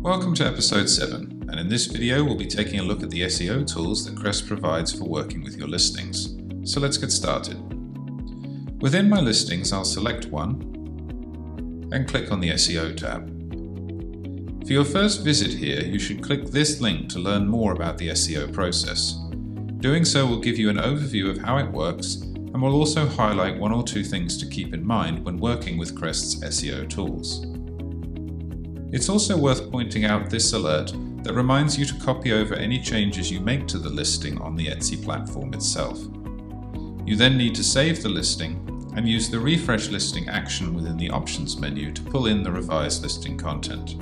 Welcome to episode 7, and in this video we'll be taking a look at the SEO tools that Crest provides for working with your listings. So let's get started. Within my listings, I'll select one and click on the SEO tab. For your first visit here, you should click this link to learn more about the SEO process. Doing so will give you an overview of how it works and will also highlight one or two things to keep in mind when working with Crest's SEO tools. It's also worth pointing out this alert that reminds you to copy over any changes you make to the listing on the Etsy platform itself. You then need to save the listing and use the refresh listing action within the options menu to pull in the revised listing content.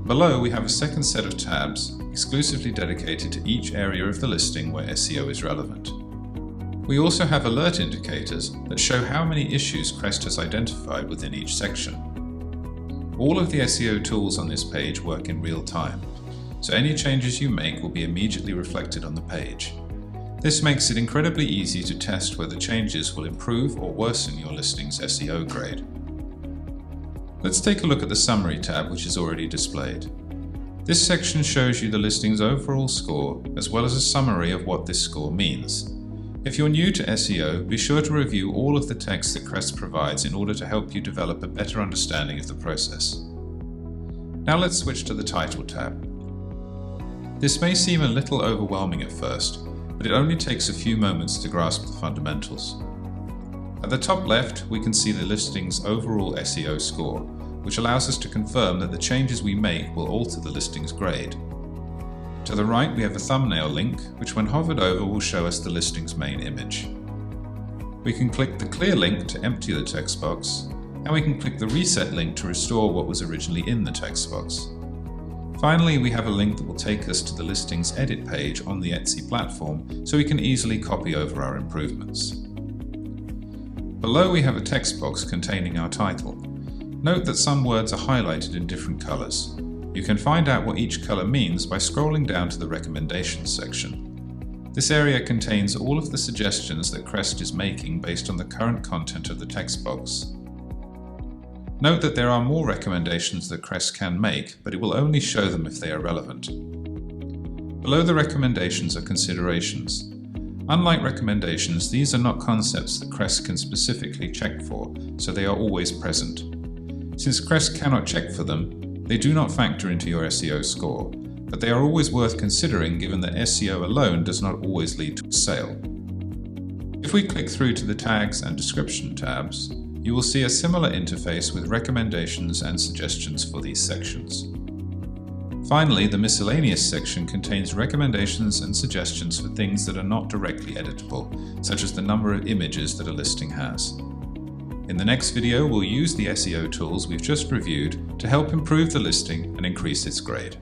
Below we have a second set of tabs exclusively dedicated to each area of the listing where SEO is relevant. We also have alert indicators that show how many issues Crest has identified within each section. All of the SEO tools on this page work in real time, so any changes you make will be immediately reflected on the page. This makes it incredibly easy to test whether changes will improve or worsen your listing's SEO grade. Let's take a look at the Summary tab, which is already displayed. This section shows you the listing's overall score, as well as a summary of what this score means. If you're new to SEO, be sure to review all of the text that Crest provides in order to help you develop a better understanding of the process. Now let's switch to the Title tab. This may seem a little overwhelming at first, but it only takes a few moments to grasp the fundamentals. At the top left, we can see the listing's overall SEO score, which allows us to confirm that the changes we make will alter the listing's grade. To the right, we have a thumbnail link, which when hovered over will show us the listing's main image. We can click the clear link to empty the text box, and we can click the reset link to restore what was originally in the text box. Finally, we have a link that will take us to the listing's edit page on the Etsy platform, so we can easily copy over our improvements. Below we have a text box containing our title. Note that some words are highlighted in different colors. You can find out what each color means by scrolling down to the recommendations section. This area contains all of the suggestions that Crest is making based on the current content of the text box. Note that there are more recommendations that Crest can make, but it will only show them if they are relevant. Below the recommendations are considerations. Unlike recommendations, these are not concepts that Crest can specifically check for, so they are always present. Since Crest cannot check for them, they do not factor into your SEO score, but they are always worth considering given that SEO alone does not always lead to a sale. If we click through to the Tags and Description tabs, you will see a similar interface with recommendations and suggestions for these sections. Finally, the Miscellaneous section contains recommendations and suggestions for things that are not directly editable, such as the number of images that a listing has. In the next video, we'll use the SEO tools we've just reviewed to help improve the listing and increase its grade.